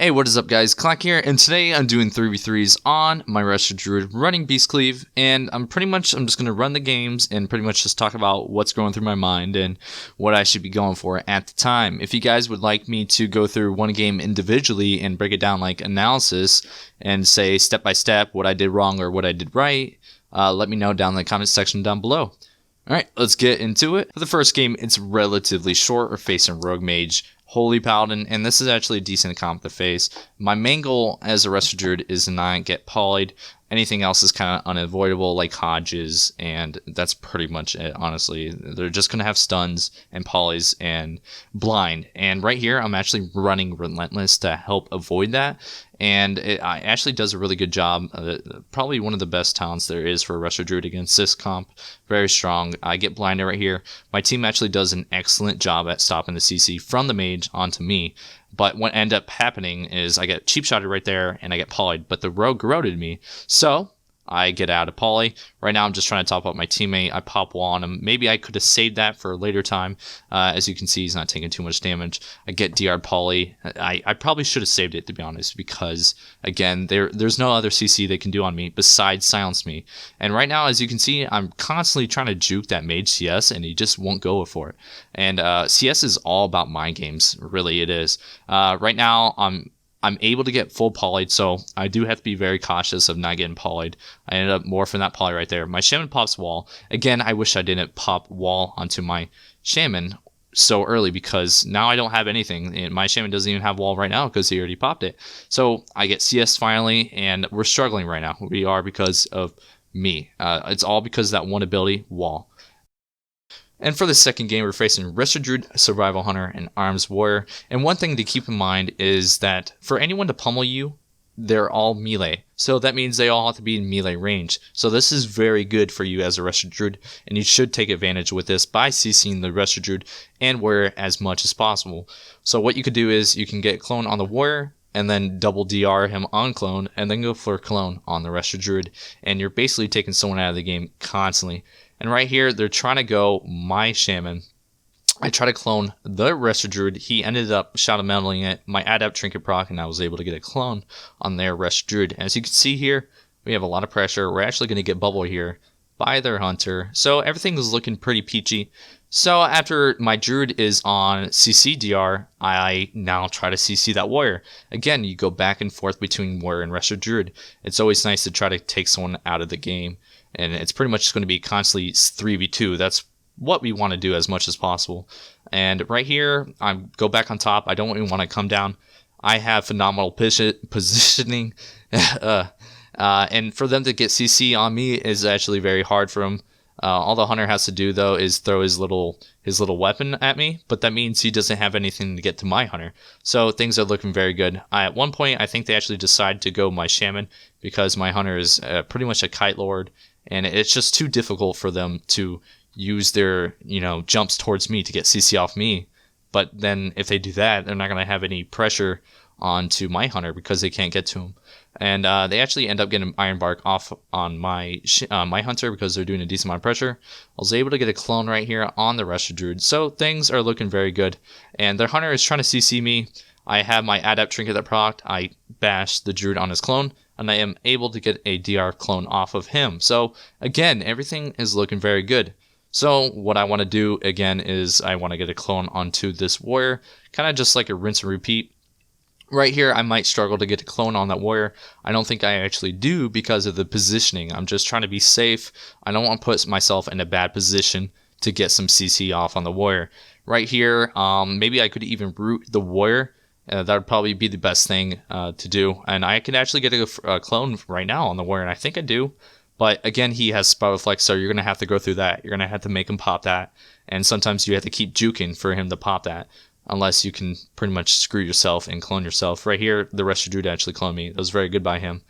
Hey, what is up guys, Clock here, and today I'm doing 3v3s on my Resto Druid running Beast Cleave, and I'm just going to run the games and pretty much just talk about what's going through my mind and what I should be going for at the time. If you guys would like me to go through one game individually and break it down like analysis and say step by step what I did wrong or what I did right, let me know down in the comment section down below. Alright, let's get into it. For the first game, it's relatively short. We're facing Rogue Mage, Holy Paladin, and this is actually a decent comp to face. My main goal as a Resto Druid is to not get polyed. Anything else is kind of unavoidable, like Hodges, and that's pretty much it, honestly. They're just going to have stuns and polys and blind. And right here, I'm actually running Relentless to help avoid that. And it actually does a really good job. Probably one of the best talents there is for a Resto Druid against this comp. Very strong. I get blinded right here. My team actually does an excellent job at stopping the CC from the mage onto me. But what ended up happening is I get cheap shotted right there and I get polyed, but the rogue garroted me. So I get out of poly. Right now I'm just trying to top up my teammate. I pop wall on him. Maybe I could have saved that for a later time. As you can see, he's not taking too much damage. I get DR poly. I probably should have saved it, to be honest, because again, there's no other CC they can do on me besides silence me. And right now, as you can see, I'm constantly trying to juke that mage CS and he just won't go for it. And CS is all about mind games. Really, it is. Right now, I'm able to get full polyed, so I do have to be very cautious of not getting polyed. I ended up morphing that poly right there. My shaman pops wall. Again, I wish I didn't pop wall onto my shaman so early because now I don't have anything. And my shaman doesn't even have wall right now because he already popped it. So I get CS finally, and we're struggling right now. We are because of me. It's all because of that one ability, wall. And for the second game, we're facing Resto Druid, Survival Hunter, and Arms Warrior. And one thing to keep in mind is that for anyone to pummel you, they're all melee. So that means they all have to be in melee range. So this is very good for you as a Resto Druid, and you should take advantage with this by CCing the Resto Druid and Warrior as much as possible. So what you could do is you can get clone on the Warrior, and then double DR him on clone, and then go for clone on the Resto Druid, and you're basically taking someone out of the game constantly. And right here, they're trying to go my shaman. I try to clone the Resto Druid. He ended up shadow meddling it. My adept trinket proc, and I was able to get a clone on their Resto Druid. As you can see here, we have a lot of pressure. We're actually going to get bubble here by their hunter. So everything is looking pretty peachy. So after my Druid is on CC DR, I now try to CC that Warrior. Again, you go back and forth between Warrior and Resto Druid. It's always nice to try to take someone out of the game. And it's pretty much going to be constantly 3v2. That's what we want to do as much as possible. And right here, I go back on top. I don't even want to come down. I have phenomenal positioning. And for them to get CC on me is actually very hard for them. All the hunter has to do, though, is throw his little weapon at me. But that means he doesn't have anything to get to my hunter. So things are looking very good. At one point, I think they actually decided to go my shaman because my hunter is pretty much a kite lord. And it's just too difficult for them to use their, jumps towards me to get CC off me. But then if they do that, they're not going to have any pressure onto my hunter because they can't get to him. And they actually end up getting Iron Bark off on my hunter because they're doing a decent amount of pressure. I was able to get a clone right here on the Resto Druid. So things are looking very good. And their hunter is trying to CC me. I have my adept trinket that procced. I bash the Druid on his clone, and I am able to get a DR clone off of him. So again, everything is looking very good. So what I want to do again is I want to get a clone onto this Warrior, kind of just like a rinse and repeat. Right here, I might struggle to get a clone on that Warrior. I don't think I actually do because of the positioning. I'm just trying to be safe. I don't want to put myself in a bad position to get some CC off on the Warrior. Right here, maybe I could even root the Warrior. That would probably be the best thing to do. And I can actually get a clone right now on the Warrior, and I think I do. But again, he has Spout Reflect, so you're going to have to go through that. You're going to have to make him pop that. And sometimes you have to keep juking for him to pop that. Unless you can pretty much screw yourself and clone yourself. Right here, the Resto Druid actually cloned me. That was very good by him.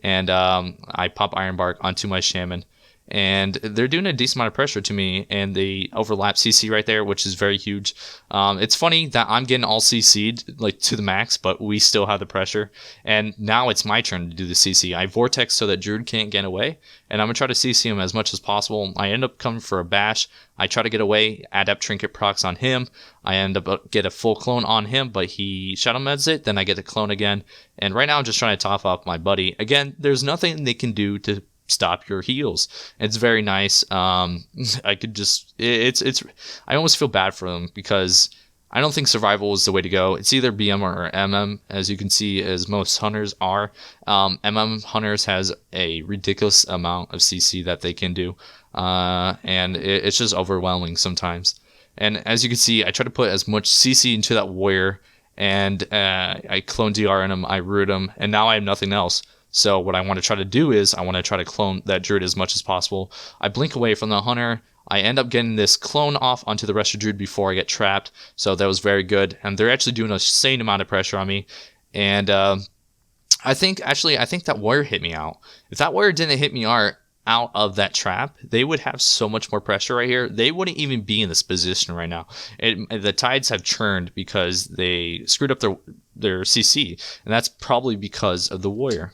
And I pop Iron Bark onto my shaman. and they're doing a decent amount of pressure to me, and they overlap CC right there, which is very huge. It's funny that I'm getting all CC'd like to the max, but we still have the pressure, and now it's my turn to do the CC. I vortex so that Druid can't get away, and I'm gonna try to CC him as much as possible. I end up coming for a bash. I try to get away, Adept Trinket procs on him. I end up get a full clone on him, but he Shadow Meds it. Then I get the clone again. And right now I'm just trying to top up my buddy. Again, there's nothing they can do to stop your heals. It's very nice. I could just I almost feel bad for them because I don't think survival is the way to go. It's either BM or MM, as you can see, as most hunters are. MM hunters has a ridiculous amount of CC that they can do. And it's just overwhelming sometimes. And as you can see, I try to put as much CC into that warrior, and I clone DR in him, I root him, and now I have nothing else. So what I want to try to do is I want to try to clone that Druid as much as possible. I blink away from the hunter. I end up getting this clone off onto the rest of Druid before I get trapped, so that was very good. And they're actually doing a insane amount of pressure on me. And I think that warrior hit me out. If that warrior didn't hit me out of that trap, they would have so much more pressure right here. They wouldn't even be in this position right now. The tides have churned because they screwed up their CC, and that's probably because of the warrior.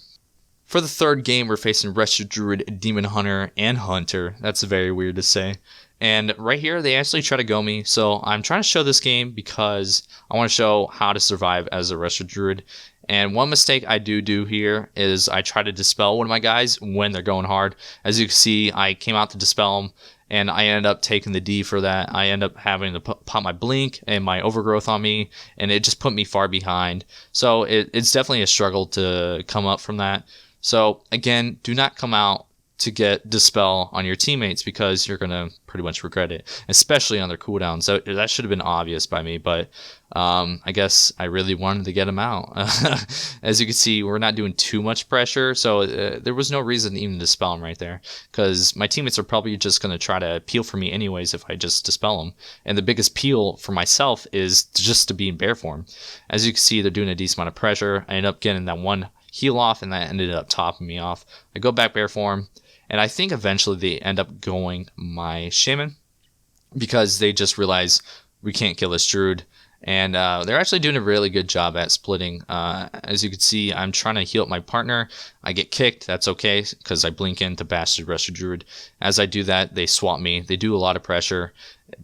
For the third game, we're facing Rescue Druid, Demon Hunter, and Hunter. That's very weird to say. And right here, they actually try to go me. So I'm trying to show this game because I want to show how to survive as a Rescue Druid. And one mistake I do here is I try to dispel one of my guys when they're going hard. As you can see, I came out to dispel them, and I ended up taking the D for that. I end up having to pop my blink and my overgrowth on me, and it just put me far behind. So it's definitely a struggle to come up from that. So again, do not come out to get dispel on your teammates because you're going to pretty much regret it, especially on their cooldowns. So that should have been obvious by me, but I guess I really wanted to get them out. As you can see, we're not doing too much pressure, so there was no reason even to dispel them right there because my teammates are probably just going to try to peel for me anyways if I just dispel them. And the biggest peel for myself is just to be in bear form. As you can see, they're doing a decent amount of pressure. I end up getting that one heal off, and that ended up topping me off. I go back bear form, and I think eventually they end up going my shaman because they just realize we can't kill this Druid. And they're actually doing a really good job at splitting. As you can see, I'm trying to heal up my partner. I get kicked. That's okay because I blink in to bash the rest of Druid. As I do that, they swap me. They do a lot of pressure,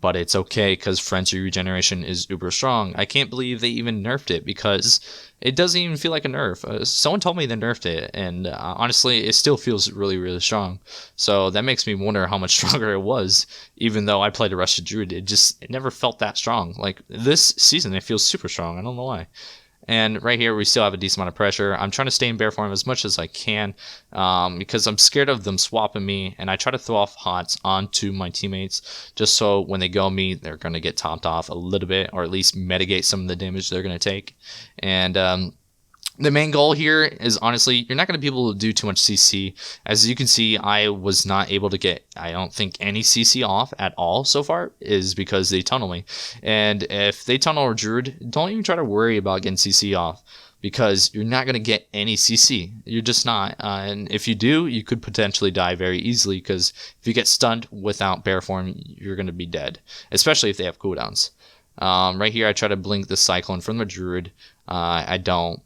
but it's okay because Frenzy Regeneration is uber strong. I can't believe they even nerfed it because it doesn't even feel like a nerf. Someone told me they nerfed it, and honestly, it still feels really, really strong. So that makes me wonder how much stronger it was, even though I played a Rusted Druid. It never felt that strong. Like this season, it feels super strong. I don't know why. And right here, we still have a decent amount of pressure. I'm trying to stay in bear form as much as I can because I'm scared of them swapping me. And I try to throw off HOTS onto my teammates just so when they go me, they're going to get topped off a little bit or at least mitigate some of the damage they're going to take. And the main goal here is honestly, you're not going to be able to do too much CC. As you can see, I was not able to get, I don't think, any CC off at all so far is because they tunnel me. And if they tunnel a Druid, don't even try to worry about getting CC off because you're not going to get any CC. You're just not. And if you do, you could potentially die very easily because if you get stunned without bear form, you're going to be dead, especially if they have cooldowns. Right here, I try to blink the Cyclone from the Druid. I don't.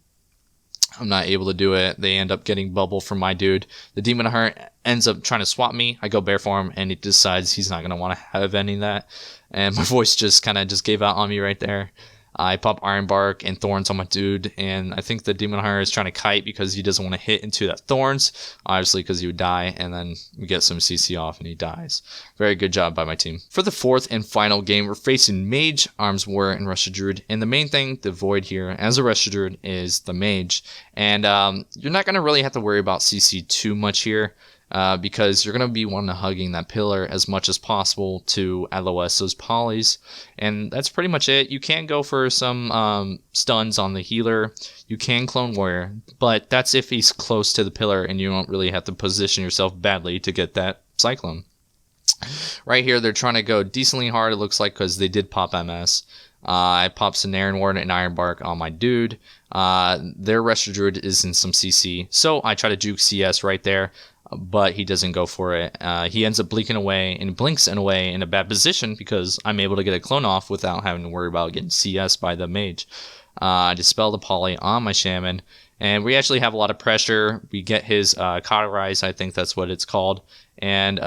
I'm not able to do it. They end up getting bubble from my dude. The Demon Hunter ends up trying to swap me. I go bear form, and he decides he's not going to want to have any of that. And my voice just kind of gave out on me right there. I pop Iron Bark and Thorns on my dude, and I think the Demon Hunter is trying to kite because he doesn't want to hit into that Thorns, obviously because he would die, and then we get some CC off and he dies. Very good job by my team. For the fourth and final game, we're facing Mage, Arms Warrior, and Rusted Druid, and the main thing to avoid here as a Rusted Druid is the Mage, and you're not going to really have to worry about CC too much here. Because you're going to be wanting to hugging that pillar as much as possible to LOS those polys. And that's pretty much it. You can go for some stuns on the healer. You can clone warrior, but that's if he's close to the pillar and you don't really have to position yourself badly to get that cyclone. Right here, they're trying to go decently hard, it looks like, because they did pop MS. I pop Cenarian Ward and Ironbark on my dude. Their Rest Druid is in some CC, so I try to juke CS right there, but he doesn't go for it. He ends up blinking away and blinks in a way in a bad position because I'm able to get a clone off without having to worry about getting CS by the mage. I dispel the poly on my shaman, and we actually have a lot of pressure. We get his cauterize, I think that's what it's called, and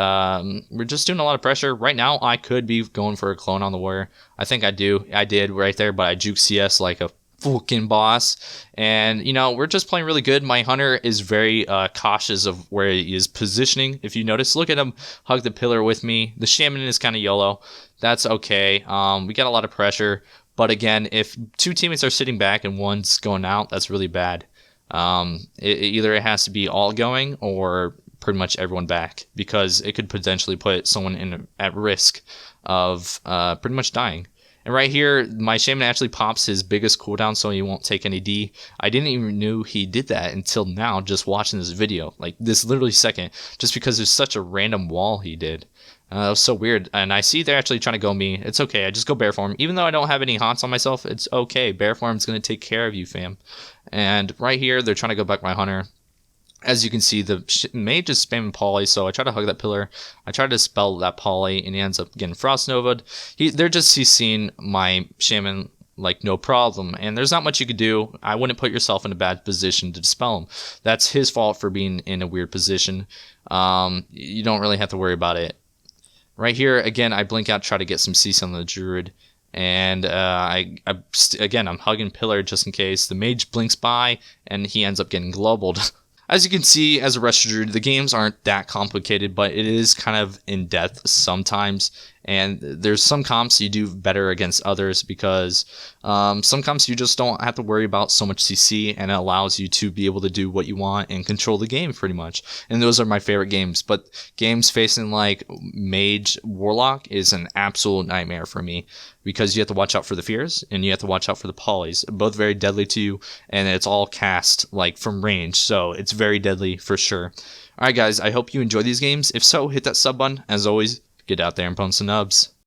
we're just doing a lot of pressure. Right now, I could be going for a clone on the warrior. I think I did right there, but I juke CS like a fucking boss, and we're just playing really good. My hunter is very cautious of where he is positioning. If you notice, look at him hug the pillar with me. The shaman is kind of YOLO. That's okay. We got a lot of pressure, but again, if two teammates are sitting back and one's going out, that's really bad. Either it has to be all going or pretty much everyone back, because it could potentially put someone at risk of pretty much dying. And right here, my shaman actually pops his biggest cooldown so he won't take any D. I didn't even know he did that until now, just watching this video. Like, this literally second, just because there's such a random wall he did. That was so weird. And I see they're actually trying to go me. It's okay, I just go bear form. Even though I don't have any haunts on myself, it's okay. Bear form's going to take care of you, fam. And right here, they're trying to go back my hunter. As you can see, the mage is spamming poly, so I try to hug that pillar. I try to dispel that poly, and he ends up getting Frost Nova'd. They're just CCing my shaman like no problem, and there's not much you could do. I wouldn't put yourself in a bad position to dispel him. That's his fault for being in a weird position. You don't really have to worry about it. Right here, again, I blink out, try to get some CC on the druid. And I'm hugging pillar just in case. The mage blinks by, and he ends up getting globaled. As you can see, as a Rest Druid, the games aren't that complicated, but it is kind of in depth sometimes. And there's some comps you do better against others because some comps you just don't have to worry about so much CC, and it allows you to be able to do what you want and control the game pretty much. And those are my favorite games. But games facing like Mage Warlock is an absolute nightmare for me because you have to watch out for the fears and you have to watch out for the polys. Both very deadly to you, and it's all cast like from range, so it's very deadly for sure. Alright guys, I hope you enjoy these games. If so, hit that sub button. As always, get out there and pwn some nubs.